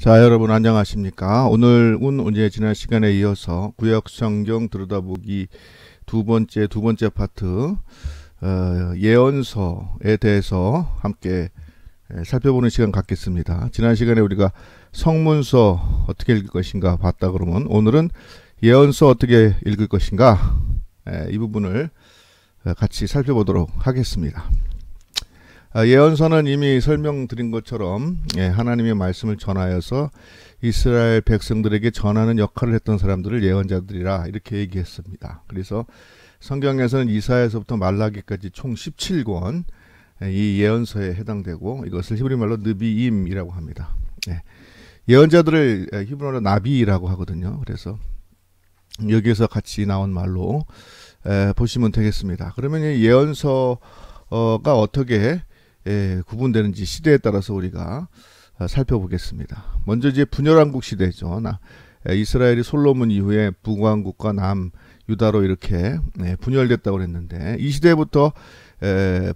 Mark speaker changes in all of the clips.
Speaker 1: 자, 여러분 안녕하십니까? 오늘은 이제 지난 시간에 이어서 구약 성경 들여다보기 두 번째 파트 예언서에 대해서 함께 살펴보는 시간 갖겠습니다. 지난 시간에 우리가 성문서 어떻게 읽을 것인가 봤다 그러면 오늘은 예언서 어떻게 읽을 것인가 이 부분을 같이 살펴보도록 하겠습니다. 예언서는 이미 설명드린 것처럼 하나님의 말씀을 전하여서 이스라엘 백성들에게 전하는 역할을 했던 사람들을 예언자들이라 이렇게 얘기했습니다. 그래서 성경에서는 이사야서부터 말라기까지 총 17권 이 예언서에 해당되고 이것을 히브리말로 느비임이라고 합니다. 예언자들을 히브리어로 나비라고 하거든요. 그래서 여기에서 같이 나온 말로 보시면 되겠습니다. 그러면 이 예언서가 어떻게 구분되는지 시대에 따라서 우리가 살펴보겠습니다. 먼저 이제 분열왕국 시대죠. 이스라엘이 솔로몬 이후에 북왕국과 남유다로 이렇게 분열됐다고 그랬는데 이 시대부터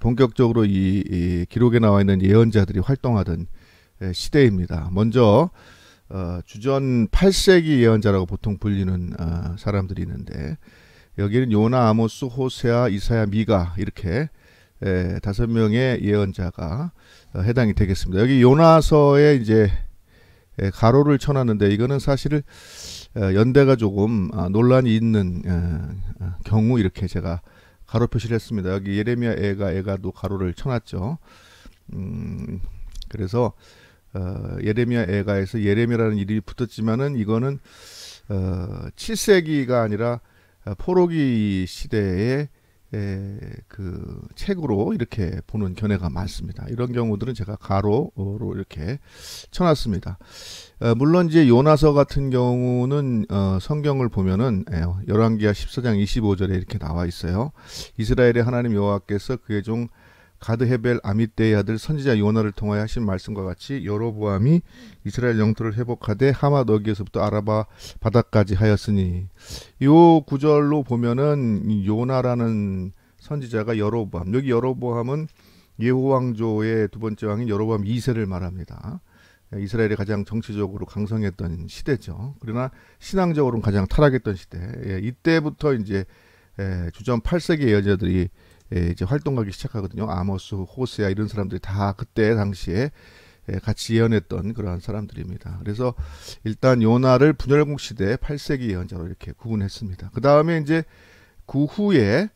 Speaker 1: 본격적으로 이 기록에 나와 있는 예언자들이 활동하던 시대입니다. 먼저 주전 8세기 예언자라고 보통 불리는 사람들이 있는데 여기는 요나, 아모스, 호세아, 이사야, 미가 이렇게 5명의 예언자가 해당이 되겠습니다. 여기 요나서에 이제 가로를 쳐놨는데 이거는 사실 연대가 조금 논란이 있는 경우 이렇게 제가 가로 표시를 했습니다. 여기 예레미야 애가도 가로를 쳐놨죠. 그래서 예레미야 애가에서 예레미야라는 이름이 붙었지만은 이거는 7세기가 아니라 포로기 시대에 그 책으로 이렇게 보는 견해가 많습니다. 이런 경우들은 제가 가로로 이렇게 쳐놨습니다. 물론 이제 요나서 같은 경우는 성경을 보면은 열왕기하 14장 25절에 이렇게 나와 있어요. 이스라엘의 하나님 여호와께서 그의 종 가드헤벨 아미떼의 아들 선지자 요나를 통하여 하신 말씀과 같이 여로보암이 이스라엘 영토를 회복하되 하맛 어귀에서부터 아라바 바다까지 하였으니 요 구절로 보면은 요나라는 선지자가 여로보암, 여기 여로보암은 예후 왕조의 두 번째 왕인 여로보암 2세를 말합니다. 이스라엘이 가장 정치적으로 강성했던 시대죠. 그러나 신앙적으로는 가장 타락했던 시대. 이때부터 이제 주전 8세기 예언자들이 이제 활동하기 시작하거든요. 아모스, 호세아 이런 사람들이 다 그때 당시에 같이 예언했던 그러한 사람들입니다. 그래서 일단 요나를 분열국 시대 8세기 예언자로 이렇게 구분했습니다. 그 다음에 이제 그 후에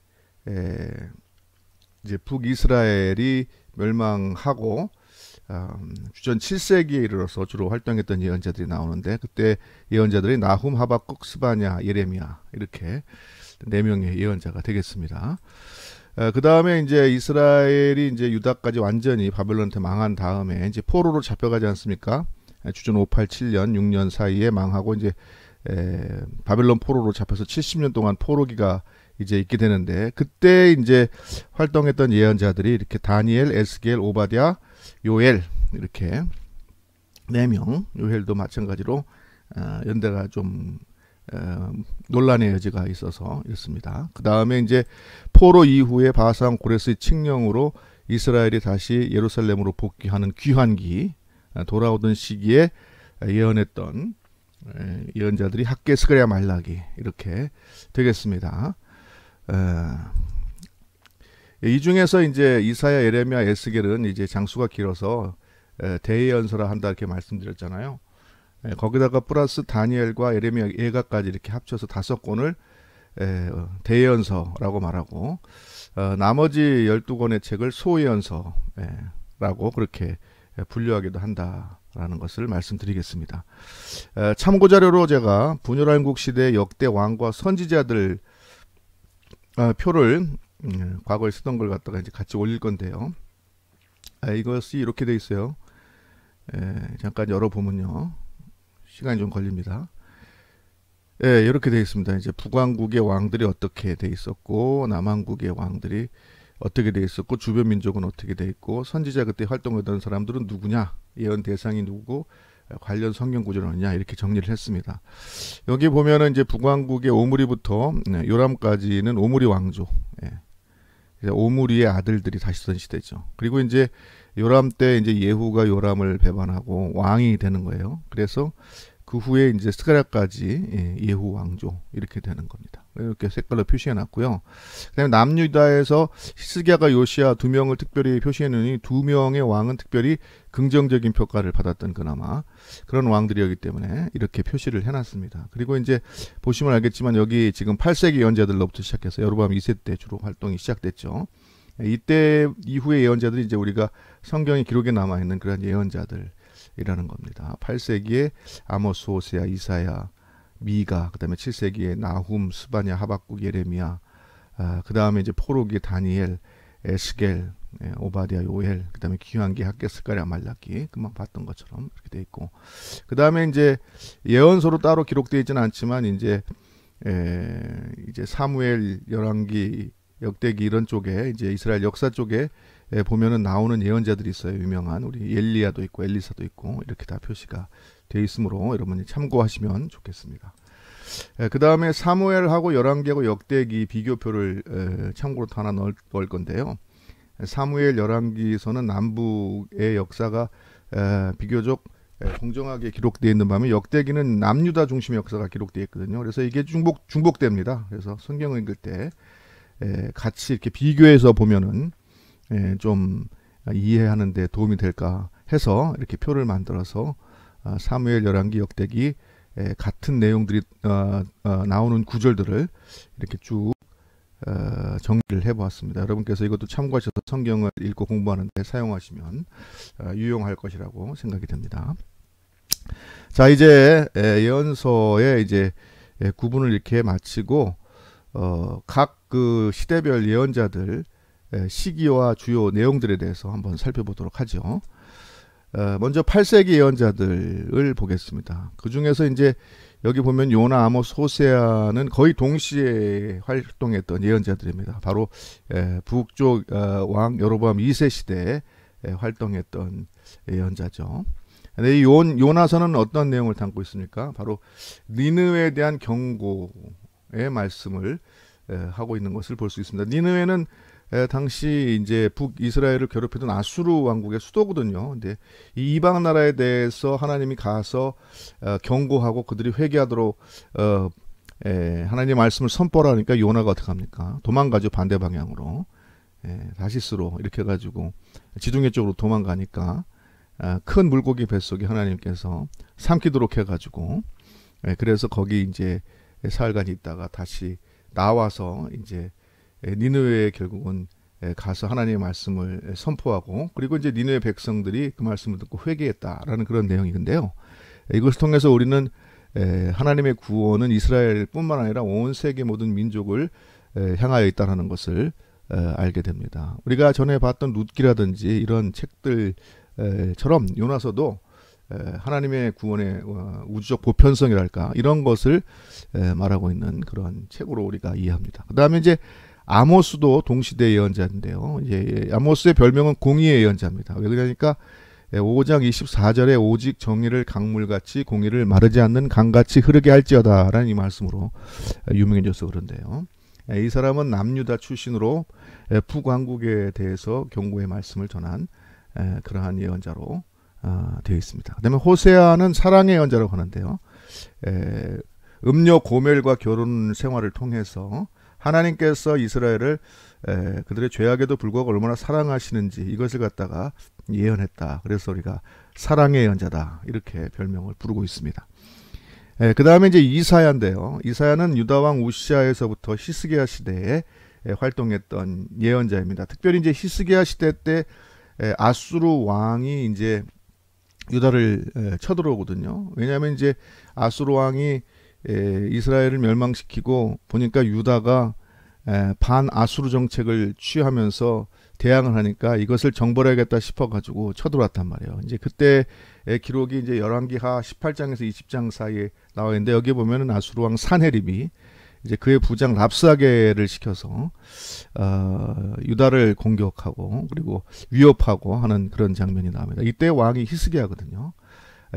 Speaker 1: 이제 북이스라엘이 멸망하고 주전 7세기에 이르러서 주로 활동했던 예언자들이 나오는데 그때 예언자들이 나훔, 하박국, 스바냐, 예레미야 이렇게 4명의 예언자가 되겠습니다. 그 다음에 이제 이스라엘이 이제 유다까지 완전히 바벨론한테 망한 다음에 이제 포로로 잡혀가지 않습니까? 주전 587년 6년 사이에 망하고 이제 바벨론 포로로 잡혀서 70년 동안 포로기가 이제 있게 되는데 그때 이제 활동했던 예언자들이 이렇게 다니엘, 에스겔, 오바댜, 요엘 이렇게 4명, 요엘도 마찬가지로 연대가 좀 논란의 여지가 있어서 이렇습니다. 그 다음에 이제 포로 이후에 바산 고레스의 칙령으로 이스라엘이 다시 예루살렘으로 복귀하는 귀환기 돌아오던 시기에 예언했던 예언자들이 학개, 스가랴, 말라기 이렇게 되겠습니다. 이 중에서 이제 이사야, 예레미야, 에스겔은 이제 장수가 길어서 대예언서라 한다 이렇게 말씀드렸잖아요. 거기다가 플러스 다니엘과 예레미야, 예가까지 이렇게 합쳐서 5권을 대예언서라고 말하고 나머지 12권의 책을 소예언서라고 그렇게 분류하기도 한다라는 것을 말씀드리겠습니다. 참고자료로 제가 분열왕국 시대 역대 왕과 선지자들 표를 과거에 쓰던 걸 갖다가 이제 같이 올릴 건데요. 이것이 이렇게 돼 있어요. 잠깐 열어보면요. 시간이 좀 걸립니다. 이렇게 되어 있습니다. 이제 북왕국의 왕들이 어떻게 되어 있었고, 남왕국의 왕들이 어떻게 되어 있었고, 주변 민족은 어떻게 되어 있고, 선지자 그때 활동하던 사람들은 누구냐, 예언 대상이 누구고, 관련 성경 구조는 어느냐 이렇게 정리를 했습니다. 여기 보면은 이제 북왕국의 오므리부터 요람까지는 오므리 왕조, 오므리의 아들들이 다시던 시대죠. 그리고 이제 요람 때 이제 예후가 요람을 배반하고 왕이 되는 거예요. 그래서 그 후에 이제 스가랴까지 예후 왕조 이렇게 되는 겁니다. 이렇게 색깔로 표시해 놨고요. 그다음에 남유다에서 히스기야가 요시야 두 명을 특별히 표시해 놓으니 두 명의 왕은 특별히 긍정적인 평가를 받았던 그나마 그런 왕들이었기 때문에 이렇게 표시를 해놨습니다. 그리고 이제 보시면 알겠지만 여기 지금 8세기 예언자들로부터 시작해서 여로보암 2세 때 주로 활동이 시작됐죠. 이때 이후의 예언자들이 이제 우리가 성경의 기록에 남아 있는 그런 예언자들이라는 겁니다. 8세기에 아모스, 호세아, 이사야, 미가, 그다음에 7세기에 나훔, 스바냐, 하박국, 예레미야, 그 다음에 이제 포로기, 다니엘, 에스겔, 오바댜, 요엘, 그다음에 기황기, 학개, 스가랴, 말라기, 금방 봤던 것처럼 이렇게 돼 있고, 그 다음에 이제 예언서로 따로 기록되어 있지는 않지만 이제 사무엘, 열왕기, 역대기 이런 쪽에 이제 이스라엘 역사 쪽에 보면은 나오는 예언자들이 있어요. 유명한 우리 엘리야도 있고 엘리사도 있고 이렇게 다 표시가 되어 있으므로 여러분이 참고하시면 좋겠습니다. 그 다음에 사무엘하고 열왕기하고 역대기 비교표를 참고로 하나 넣을 건데요. 사무엘 열왕기에서는 남북의 역사가 비교적 공정하게 기록되어 있는 반면 역대기는 남유다 중심의 역사가 기록되어 있거든요. 그래서 이게 중복됩니다. 그래서 성경 읽을 때 같이 이렇게 비교해서 보면은 좀 이해하는 데 도움이 될까 해서 이렇게 표를 만들어서 사무엘 열왕기 역대기 같은 내용들이 나오는 구절들을 이렇게 쭉 정리를 해보았습니다. 여러분께서 이것도 참고하셔서 성경을 읽고 공부하는 데 사용하시면 유용할 것이라고 생각이 됩니다. 자, 이제 예언서의 이제 구분을 이렇게 마치고 각 그 시대별 예언자들 시기와 주요 내용들에 대해서 한번 살펴보도록 하죠. 먼저 8세기 예언자들을 보겠습니다. 그 중에서 이제 여기 보면 요나, 아모스, 호세아는 거의 동시에 활동했던 예언자들입니다. 바로 북쪽 왕 여로보암 2세 시대에 활동했던 예언자죠. 근데 이 요나서는 어떤 내용을 담고 있습니까? 바로 니느웨에 대한 경고의 말씀을 하고 있는 것을 볼 수 있습니다. 니느웨는 당시 이제 북이스라엘을 괴롭히던 아수르 왕국의 수도거든요. 근데 이 이방 나라에 대해서 하나님이 가서 경고하고 그들이 회개하도록 하나님의 말씀을 선포하니까 요나가 어떻게 합니까? 도망가죠. 반대 방향으로. 다시스로 이렇게 해가지고 지중해 쪽으로 도망가니까 큰 물고기 뱃속에 하나님께서 삼키도록 해가지고 그래서 거기 이제 사흘간 있다가 다시 나와서 이제 니느웨에 결국은 가서 하나님의 말씀을 선포하고 그리고 이제 니느웨 백성들이 그 말씀을 듣고 회개했다라는 그런 내용인데요. 이것을 통해서 우리는 하나님의 구원은 이스라엘뿐만 아니라 온 세계 모든 민족을 향하여 있다는 것을 알게 됩니다. 우리가 전에 봤던 룻기라든지 이런 책들처럼 요나서도 하나님의 구원의 우주적 보편성이랄까 이런 것을 말하고 있는 그런 책으로 우리가 이해합니다. 그 다음에 이제 아모스도 동시대 예언자인데요. 이제 아모스의 별명은 공의의 예언자입니다. 왜 그러냐니까 5장 24절에 오직 정의를 강물같이 공의를 마르지 않는 강같이 흐르게 할지어다 라는 이 말씀으로 유명해져서 그런데요. 이 사람은 남유다 출신으로 북왕국에 대해서 경고의 말씀을 전한 그러한 예언자로 되어 있습니다. 그 다음에 호세아는 사랑의 예언자라고 하는데요. 음료 고멜과 결혼 생활을 통해서 하나님께서 이스라엘을 그들의 죄악에도 불구하고 얼마나 사랑하시는지 이것을 갖다가 예언했다. 그래서 우리가 사랑의 예언자다 이렇게 별명을 부르고 있습니다. 그 다음에 이제 이사야인데요. 이사야는 유다왕 우시아에서부터 히스기야 시대에 활동했던 예언자입니다. 특별히 이제 히스기야 시대 때 아수르 왕이 이제 유다를 쳐들어오거든요. 왜냐하면 이제 아수르 왕이 이스라엘을 멸망시키고 보니까 유다가 반아수르 정책을 취하면서 대항을 하니까 이것을 정벌해야겠다 싶어가지고 쳐들어왔단 말이에요. 이제 그때 기록이 이제 열왕기하 18장에서 20장 사이에 나와 있는데 여기 보면은 아수르 왕 산헤립이 이제 그의 부장 랍사게를 시켜서 유다를 공격하고 그리고 위협하고 하는 그런 장면이 나옵니다. 이때 왕이 히스기야거든요.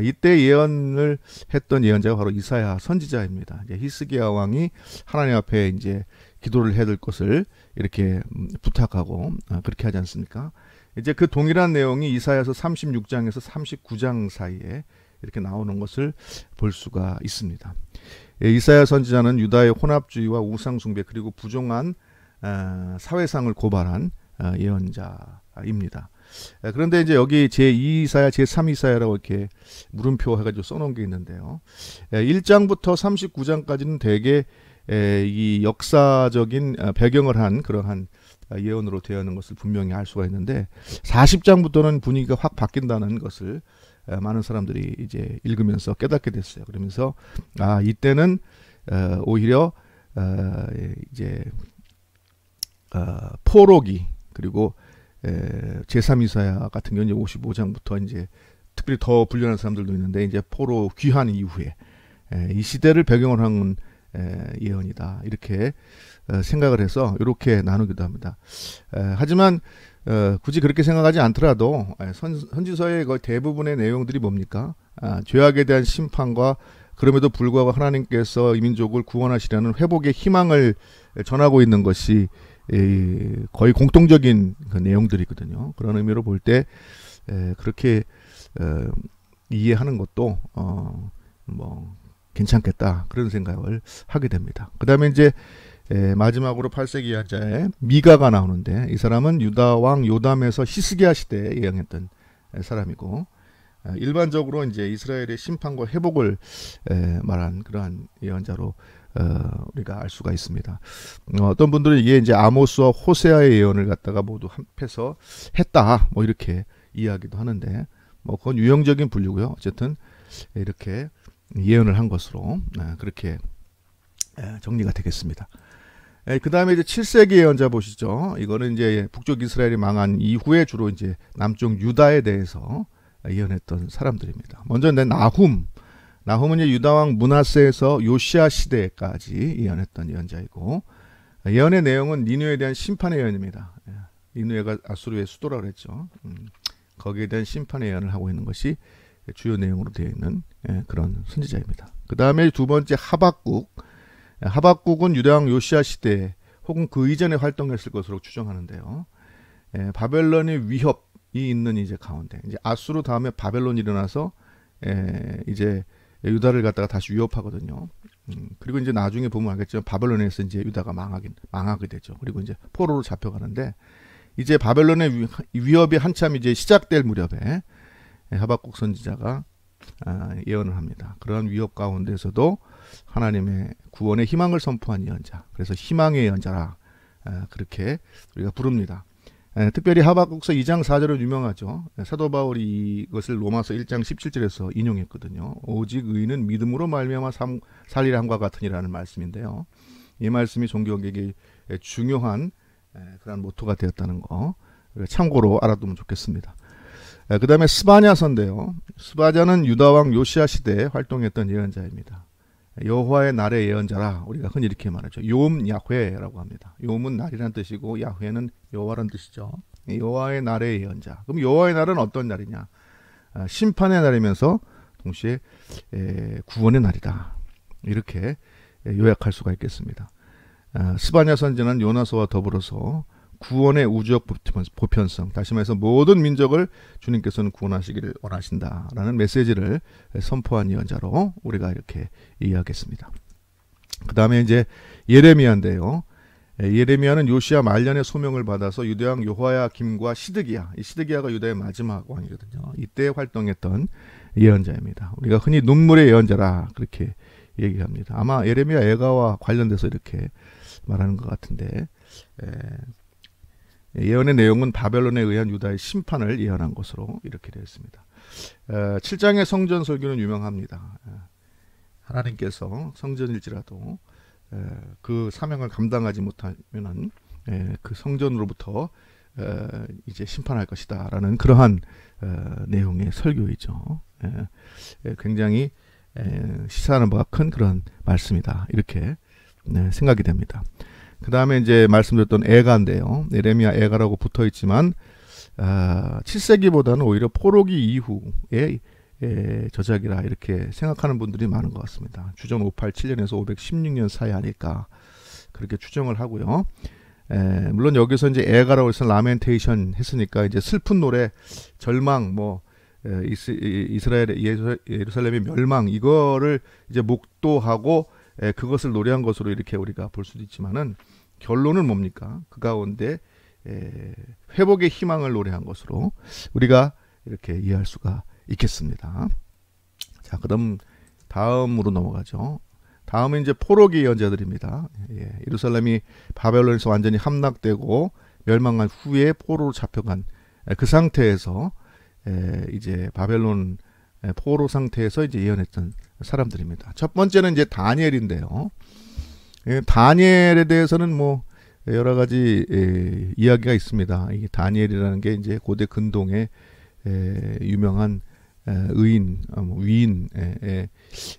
Speaker 1: 이때 예언을 했던 예언자가 바로 이사야 선지자입니다. 이제 히스기야 왕이 하나님 앞에 이제 기도를 해야 될 것을 이렇게 부탁하고 그렇게 하지 않습니까? 이제 그 동일한 내용이 이사야서 36장에서 39장 사이에 이렇게 나오는 것을 볼 수가 있습니다. 이사야 선지자는 유다의 혼합주의와 우상숭배 그리고 부정한 사회상을 고발한 예언자입니다. 그런데 이제 여기 제2이사야, 제3이사야라고 이렇게 물음표 해가지고 써놓은 게 있는데요. 1장부터 39장까지는 대개 이 역사적인 배경을 한 그러한 예언으로 되어 있는 것을 분명히 알 수가 있는데 40장부터는 분위기가 확 바뀐다는 것을 많은 사람들이 이제 읽으면서 깨닫게 됐어요. 그러면서 이때는 오히려 이제 포로기 그리고 제3이사야 같은 경우는 55장부터 이제 특별히 더 불련한 사람들도 있는데 이제 포로 귀환 이후에 이 시대를 배경으로 한 예언이다 이렇게 생각을 해서 이렇게 나누기도 합니다. 하지만 굳이 그렇게 생각하지 않더라도 선지서의 거의 대부분의 내용들이 뭡니까? 죄악에 대한 심판과 그럼에도 불구하고 하나님께서 이 민족을 구원하시려는 회복의 희망을 전하고 있는 것이 거의 공통적인 그 내용들이거든요. 그런 의미로 볼 때 그렇게 이해하는 것도 뭐 괜찮겠다 그런 생각을 하게 됩니다. 그 다음에 이제 마지막으로 8세기 예언자의 미가가 나오는데 이 사람은 유다 왕 요담에서 히스기야 시대에 예언했던 사람이고 일반적으로 이제 이스라엘의 심판과 회복을 말한 그러한 예언자로 우리가 알 수가 있습니다. 어떤 분들은 이게 이제 아모스와 호세아의 예언을 갖다가 모두 합해서 했다 뭐 이렇게 이야기도 하는데 뭐 그건 유형적인 분류고요. 어쨌든 이렇게 예언을 한 것으로 그렇게 정리가 되겠습니다. 그 다음에 이제 7세기 예언자 보시죠. 이거는 이제 북쪽 이스라엘이 망한 이후에 주로 이제 남쪽 유다에 대해서 예언했던 사람들입니다. 먼저 나훔은 이제 유다왕 므낫세에서 요시야 시대까지 예언했던 예언자이고 예언의 내용은 니느웨에 대한 심판의 예언입니다. 니느웨가 아수르의 수도라고 그랬죠. 거기에 대한 심판의 예언을 하고 있는 것이 주요 내용으로 되어 있는 그런 선지자입니다. 그 다음에 두 번째 하박국은 유다왕 요시야 시대 혹은 그 이전에 활동했을 것으로 추정하는데요. 바벨론의 위협이 있는 이제 가운데 이제 아수르 다음에 바벨론이 일어나서 이제 유다를 갖다가 다시 위협하거든요. 그리고 이제 나중에 보면 알겠지만 바벨론에서 이제 유다가 망하게 되죠. 그리고 이제 포로로 잡혀가는데 이제 바벨론의 위협이 한참 이제 시작될 무렵에 하박국 선지자가 예언을 합니다. 그러한 위협 가운데서도 하나님의 구원의 희망을 선포한 예언자, 그래서 희망의 예언자라 그렇게 우리가 부릅니다. 특별히 하박국서 2장 4절은 유명하죠. 사도 바울이 이것을 로마서 1장 17절에서 인용했거든요. 오직 의인은 믿음으로 말미암아 살리라 함과 같으니라는 말씀인데요. 이 말씀이 종교개혁의 중요한 그런 모토가 되었다는 거 참고로 알아두면 좋겠습니다. 그 다음에 스바냐서인데요. 스바냐는 유다왕 요시야 시대에 활동했던 예언자입니다. 여호와의 날의 예언자라 우리가 흔히 이렇게 말하죠. 욤 야훼라고 합니다. 욤은 날이란 뜻이고 야훼는 여호와란 뜻이죠. 여호와의 날의 예언자. 그럼 여호와의 날은 어떤 날이냐? 심판의 날이면서 동시에 구원의 날이다. 이렇게 요약할 수가 있겠습니다. 스바냐 선지는 요나서와 더불어서 구원의 우주적 보편성, 다시 말해서 모든 민족을 주님께서는 구원하시기를 원하신다라는 메시지를 선포한 예언자로 우리가 이렇게 이해하겠습니다. 그 다음에 이제 예레미야인데요. 예레미야는 요시야 말년에 소명을 받아서 유대왕 요호야김과 시드기야, 이 시드기야가 유다의 마지막 왕이거든요. 이때 활동했던 예언자입니다. 우리가 흔히 눈물의 예언자라 그렇게 얘기합니다. 아마 예레미야 애가와 관련돼서 이렇게 말하는 것 같은데 예언의 내용은 바벨론에 의한 유다의 심판을 예언한 것으로 이렇게 되어 있습니다. 7장의 성전 설교는 유명합니다. 하나님께서 성전일지라도 그 사명을 감당하지 못하면은 그 성전으로부터 이제 심판할 것이다라는 그러한 내용의 설교이죠. 굉장히 시사하는 바가 큰 그런 말씀이다 이렇게 생각이 됩니다. 그 다음에 이제 말씀드렸던 애가인데요. 예레미야 애가라고 붙어 있지만 7세기보다는 오히려 포로기 이후의 저작이라 이렇게 생각하는 분들이 많은 것 같습니다. 주전 587년에서 516년 사이 아닐까 그렇게 추정을 하고요. 물론 여기서 이제 애가라고 해서 라멘테이션 했으니까 이제 슬픈 노래, 절망, 뭐 이스라엘의 예루살렘의 멸망 이거를 이제 목도하고 그것을 노래한 것으로 이렇게 우리가 볼 수도 있지만은 결론은 뭡니까? 그 가운데 회복의 희망을 노래한 것으로 우리가 이렇게 이해할 수가 있겠습니다. 자, 그럼 다음으로 넘어가죠. 다음은 이제 포로기 예언자들입니다. 예루살렘이 바벨론에서 완전히 함락되고 멸망한 후에 포로로 잡혀간 그 상태에서 이제 바벨론 포로 상태에서 이제 예언했던 사람들입니다. 첫 번째는 이제 다니엘인데요. 다니엘에 대해서는 뭐 여러 가지 이야기가 있습니다. 이 다니엘이라는 게 이제 고대 근동의 유명한 의인, 위인의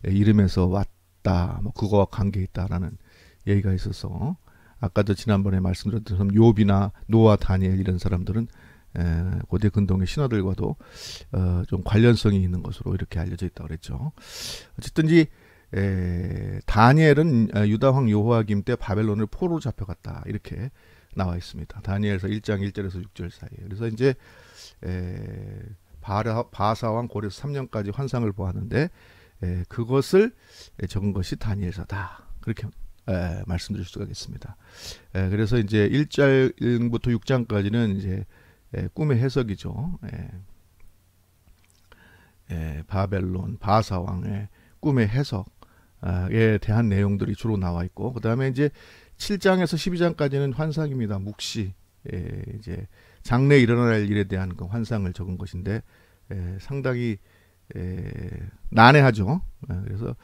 Speaker 1: 이름에서 왔다, 뭐 그거와 관계 있다라는 얘기가 있어서 아까도 지난번에 말씀드렸던 욥이나 노아, 다니엘 이런 사람들은 고대 근동의 신화들과도 좀 관련성이 있는 것으로 이렇게 알려져 있다고 그랬죠. 어쨌든지 다니엘은 유다 왕 여호야김 때 바벨론을 포로로 잡혀갔다 이렇게 나와 있습니다. 다니엘서 1장 1절에서 6절 사이에. 그래서 이제 바사 왕 고레스 3년까지 환상을 보았는데 그것을 적은 것이 다니엘서다. 그렇게 말씀드릴 수가 있겠습니다. 그래서 이제 1장부터 6장까지는 이제 꿈의 해석이죠. 바벨론 바사 왕의 꿈의 해석에 대한 내용들이 주로 나와 있고, 그 다음에 이제 7장에서 12장까지는 환상입니다. 묵시, 이제 장래에 일어날 일에 대한 그 환상을 적은 것인데 상당히 난해하죠. 그래서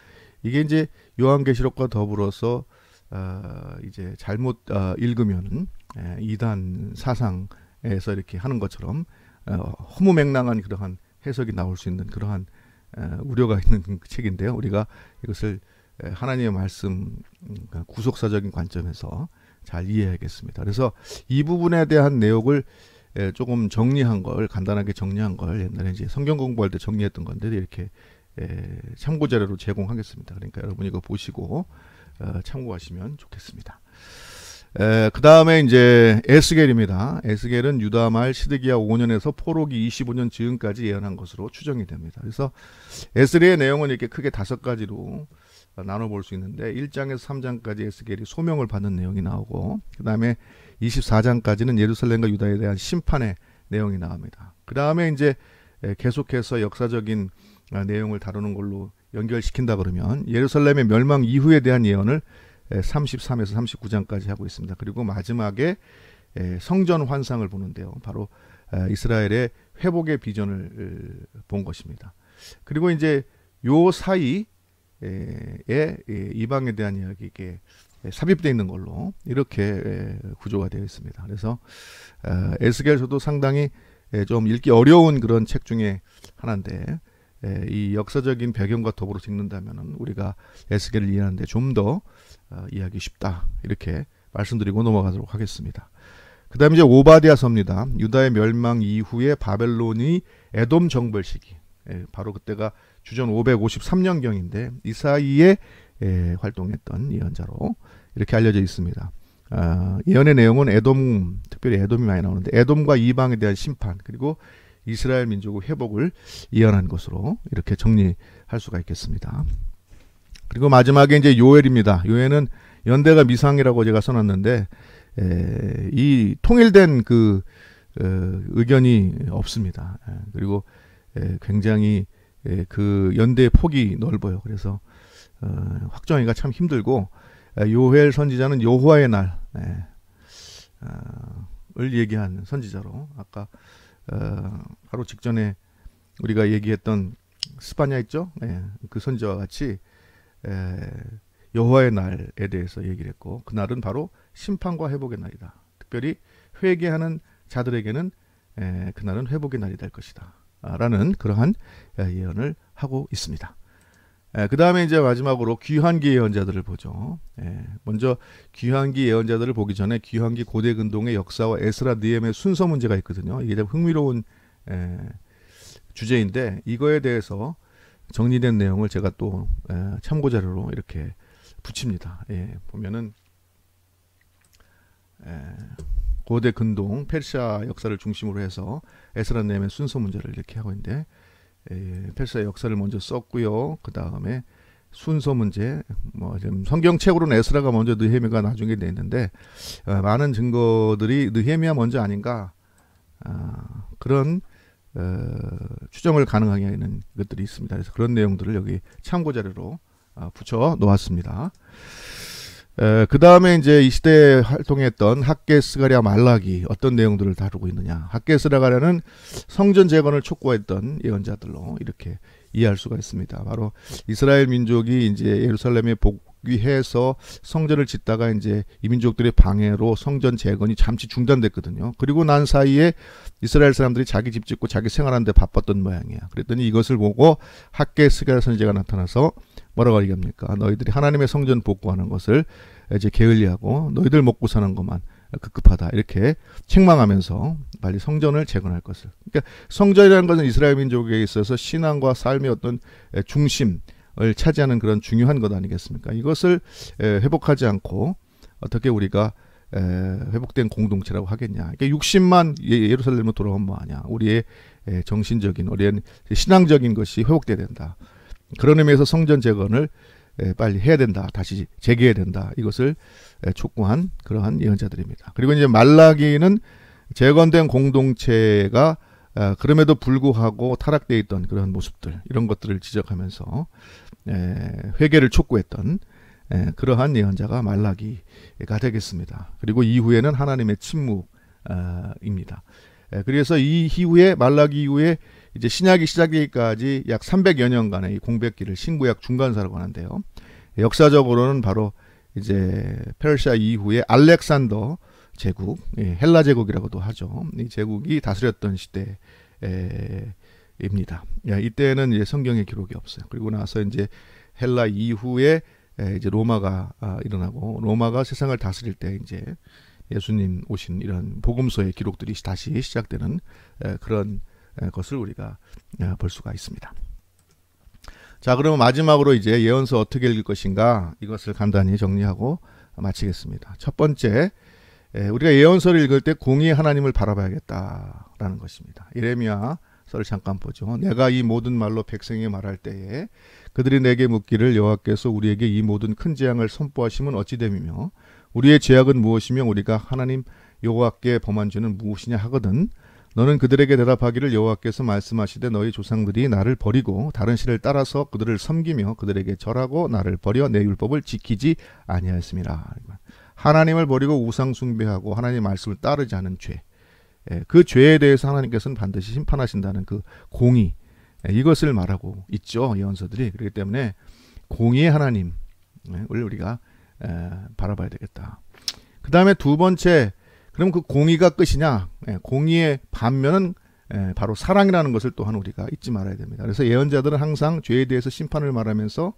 Speaker 1: 이게 이제 요한계시록과 더불어서 이제 잘못 읽으면 이단 사상에서 이렇게 하는 것처럼 허무맹랑한 그러한 해석이 나올 수 있는 그러한 우려가 있는 책인데요. 우리가 이것을 하나님의 말씀 구속사적인 관점에서 잘 이해해야겠습니다. 그래서 이 부분에 대한 내용을 조금 정리한 걸, 간단하게 정리한 걸 옛날에 이제 성경 공부할 때 정리했던 건데 이렇게 참고 자료로 제공하겠습니다. 그러니까 여러분이 이거 보시고 참고하시면 좋겠습니다. 그 다음에 이제 에스겔입니다. 에스겔은 유다 말 시드기야 5년에서 포로기 25년 즈음까지 예언한 것으로 추정이 됩니다. 그래서 에스겔의 내용은 이렇게 크게 5가지로 나눠볼 수 있는데 1장에서 3장까지 에스겔이 소명을 받는 내용이 나오고, 그 다음에 24장까지는 예루살렘과 유다에 대한 심판의 내용이 나옵니다. 그 다음에 이제 계속해서 역사적인 내용을 다루는 걸로 연결시킨다 그러면 예루살렘의 멸망 이후에 대한 예언을 33에서 39장까지 하고 있습니다. 그리고 마지막에 성전 환상을 보는데요. 바로 이스라엘의 회복의 비전을 본 것입니다. 그리고 이제 요 사이에 이방에 대한 이야기가 삽입되어 있는 걸로 이렇게 구조가 되어 있습니다. 그래서 에스겔서도 상당히 좀 읽기 어려운 그런 책 중에 하나인데 이 역사적인 배경과 더불어 읽는다면 우리가 에스겔을 이해하는데 좀 더 이해하기 쉽다 이렇게 말씀드리고 넘어가도록 하겠습니다. 그 다음에 이제 오바댜서입니다. 유다의 멸망 이후에 바벨론이 에돔 정벌 시기, 바로 그때가 주전 553년경인데 이 사이에 활동했던 예언자로 이렇게 알려져 있습니다. 예언의 내용은 에돔, 특별히 에돔이 많이 나오는데 에돔과 이방에 대한 심판, 그리고 이스라엘 민족의 회복을 예언한 것으로 이렇게 정리할 수가 있겠습니다. 그리고 마지막에 이제 요엘입니다. 요엘은 연대가 미상이라고 제가 써놨는데 이 통일된 그 의견이 없습니다. 그리고 굉장히 그 연대의 폭이 넓어요. 그래서 확정하기가 참 힘들고, 요엘 선지자는 여호와의 날을 얘기한 선지자로, 아까 바로 직전에 우리가 얘기했던 스파냐 있죠? 그 선지자와 같이 여호와의 날에 대해서 얘기를 했고, 그날은 바로 심판과 회복의 날이다. 특별히 회개하는 자들에게는 그날은 회복의 날이 될 것이다 라는 그러한 예언을 하고 있습니다. 그 다음에 이제 마지막으로 귀환기 예언자들을 보죠. 먼저 귀환기 예언자들을 보기 전에 귀환기 고대 근동의 역사와 에스라 느헤미야의 순서 문제가 있거든요. 이게 좀 흥미로운 주제인데 이거에 대해서 정리된 내용을 제가 또 참고 자료로 이렇게 붙입니다. 보면은 고대 근동 페르시아 역사를 중심으로 해서 에스라 느헤미야 순서 문제를 이렇게 하고 있는데, 페르시아 역사를 먼저 썼고요. 그 다음에 순서 문제, 뭐 지금 성경책으로는 에스라가 먼저 느헤미야가 나중에 냈는데, 많은 증거들이 느헤미야 먼저 아닌가, 그런 추정을 가능하게 하는 것들이 있습니다. 그래서 그런 내용들을 여기 참고 자료로 붙여 놓았습니다. 그 다음에 이제 이 시대에 활동했던 학개, 스가랴, 말라기 어떤 내용들을 다루고 있느냐. 학개, 스가랴는 성전 재건을 촉구했던 예언자들로 이렇게 이해할 수가 있습니다. 바로 이스라엘 민족이 이제 예루살렘에 복귀해서 성전을 짓다가 이제 이 민족들의 방해로 성전 재건이 잠시 중단됐거든요. 그리고 난 사이에 이스라엘 사람들이 자기 집 짓고 자기 생활하는 데 바빴던 모양이야. 그랬더니 이것을 보고 학개, 스가랴 선지자가 나타나서 뭐라고 얘기합니까? 너희들이 하나님의 성전 복구하는 것을 이제 게을리하고 너희들 먹고 사는 것만 급급하다, 이렇게 책망하면서 빨리 성전을 재건할 것을. 그러니까 성전이라는 것은 이스라엘 민족에 있어서 신앙과 삶의 어떤 중심을 차지하는 그런 중요한 것 아니겠습니까? 이것을 회복하지 않고 어떻게 우리가 회복된 공동체라고 하겠냐. 그러니까 60만 예루살렘으로 돌아오면 뭐하냐. 우리의 정신적인, 우리의 신앙적인 것이 회복돼야 된다. 그런 의미에서 성전 재건을 빨리 해야 된다. 다시 재개해야 된다. 이것을 촉구한 그러한 예언자들입니다. 그리고 이제 말라기는 재건된 공동체가 그럼에도 불구하고 타락되어 있던 그런 모습들, 이런 것들을 지적하면서 회개를 촉구했던 그러한 예언자가 말라기가 되겠습니다. 그리고 이후에는 하나님의 침묵입니다. 그래서 이 이후에, 말라기 이후에 이제 신약이 시작되기까지 약 300여 년간의 이 공백기를 신구약 중간사라고 하는데요. 역사적으로는 바로 이제 페르시아 이후에 알렉산더 제국, 헬라 제국이라고도 하죠. 이 제국이 다스렸던 시대입니다. 이때는 이제 성경에 기록이 없어요. 그리고 나서 이제 헬라 이후에 이제 로마가 일어나고, 로마가 세상을 다스릴 때 이제 예수님 오신 이런 복음서의 기록들이 다시 시작되는 그런 것을 우리가 볼 수가 있습니다. 자, 그러면 마지막으로 이제 예언서 어떻게 읽을 것인가, 이것을 간단히 정리하고 마치겠습니다. 첫 번째, 우리가 예언서를 읽을 때 공의의 하나님을 바라봐야겠다라는 것입니다. 예레미야서를 잠깐 보죠. 내가 이 모든 말로 백성에게 말할 때에 그들이 내게 묻기를 여호와께서 우리에게 이 모든 큰 재앙을 선포하시면 어찌 됨이며 우리의 죄악은 무엇이며 우리가 하나님 여호와께 범한 죄는 무엇이냐 하거든. 너는 그들에게 대답하기를 여호와께서 말씀하시되 너희 조상들이 나를 버리고 다른 신을 따라서 그들을 섬기며 그들에게 절하고 나를 버려 내 율법을 지키지 아니하였음이라. 하나님을 버리고 우상 숭배하고 하나님의 말씀을 따르지 않은 죄, 그 죄에 대해서 하나님께서는 반드시 심판하신다는 그 공의, 이것을 말하고 있죠, 예언서들이. 그렇기 때문에 공의의 하나님을 우리가 바라봐야 되겠다. 그 다음에 두 번째, 그럼 그 공의가 끝이냐? 공의의 반면은 바로 사랑이라는 것을 또한 우리가 잊지 말아야 됩니다. 그래서 예언자들은 항상 죄에 대해서 심판을 말하면서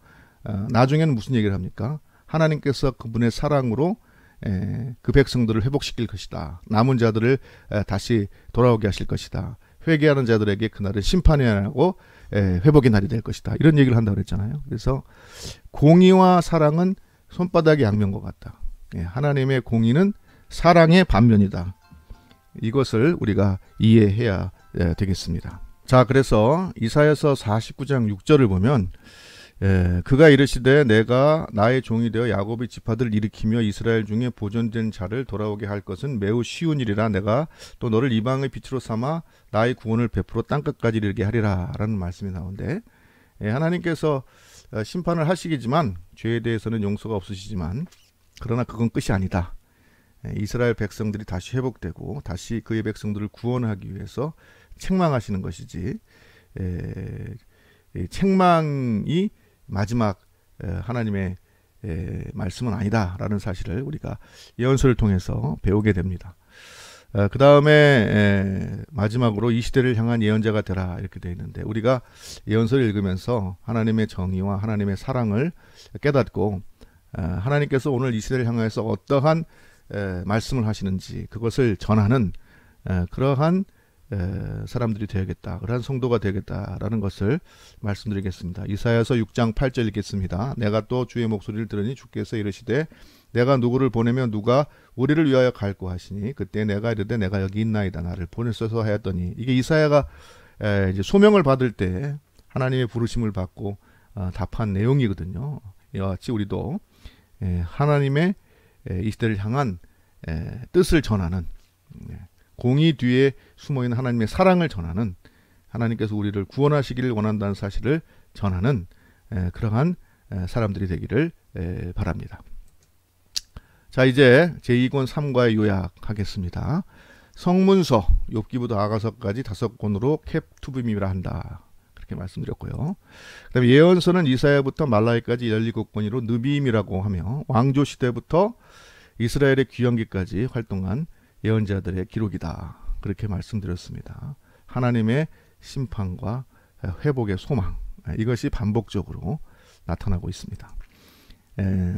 Speaker 1: 나중에는 무슨 얘기를 합니까? 하나님께서 그분의 사랑으로 그 백성들을 회복시킬 것이다. 남은 자들을 다시 돌아오게 하실 것이다. 회개하는 자들에게 그날은 심판이 아니고 회복의 날이 될 것이다. 이런 얘기를 한다고 그랬잖아요. 그래서 공의와 사랑은 손바닥의 양면과 같다. 하나님의 공의는 사랑의 반면이다. 이것을 우리가 이해해야 되겠습니다. 자, 그래서 이사야서 49장 6절을 보면 그가 이르시되 내가 나의 종이 되어 야곱의 지파들을 일으키며 이스라엘 중에 보존된 자를 돌아오게 할 것은 매우 쉬운 일이라. 내가 또 너를 이방의 빛으로 삼아 나의 구원을 베풀어 땅끝까지 이르게 하리라 라는 말씀이 나오는데, 하나님께서 심판을 하시겠지만 죄에 대해서는 용서가 없으시지만, 그러나 그건 끝이 아니다. 이스라엘 백성들이 다시 회복되고 다시 그의 백성들을 구원하기 위해서 책망하시는 것이지, 책망이 마지막 하나님의 말씀은 아니다라는 사실을 우리가 예언서를 통해서 배우게 됩니다. 그 다음에 마지막으로 이 시대를 향한 예언자가 되라 이렇게 되어 있는데, 우리가 예언서를 읽으면서 하나님의 정의와 하나님의 사랑을 깨닫고 하나님께서 오늘 이 시대를 향해서 어떠한 말씀을 하시는지 그것을 전하는 그러한 사람들이 되어야겠다, 그러한 성도가 되겠다라는 것을 말씀드리겠습니다. 이사야서 6장 8절 읽겠습니다. 내가 또 주의 목소리를 들으니 주께서 이르시되 내가 누구를 보내면 누가 우리를 위하여 갈고 하시니 그때 내가 이르되 내가 여기 있나이다 나를 보내소서 하였더니, 이게 이사야가 이제 소명을 받을 때 하나님의 부르심을 받고 답한 내용이거든요. 이와 같이 우리도 하나님의 이 시대를 향한 뜻을 전하는, 공의 뒤에 숨어있는 하나님의 사랑을 전하는, 하나님께서 우리를 구원하시기를 원한다는 사실을 전하는 그러한 사람들이 되기를 바랍니다. 자, 이제 제2권 3과의 요약하겠습니다. 성문서 욥기부터 아가서까지 5권으로 캡투빔이라 한다, 그렇게 말씀드렸고요. 그 다음에 예언서는 이사야부터 말라기까지 17권이로 느비임이라고 하며, 왕조 시대부터 이스라엘의 귀환기까지 활동한 예언자들의 기록이다, 그렇게 말씀드렸습니다. 하나님의 심판과 회복의 소망, 이것이 반복적으로 나타나고 있습니다.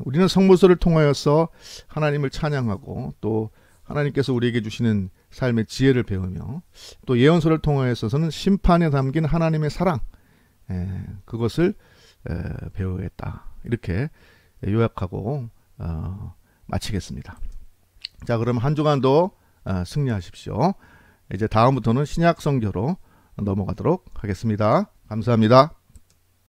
Speaker 1: 우리는 성문서를 통하여서 하나님을 찬양하고 또 하나님께서 우리에게 주시는 삶의 지혜를 배우며, 또 예언서를 통하여서는 심판에 담긴 하나님의 사랑, 그것을 배우겠다, 이렇게 요약하고 마치겠습니다. 자, 그럼 한 주간도 승리하십시오. 이제 다음부터는 신약 성경으로 넘어가도록 하겠습니다. 감사합니다.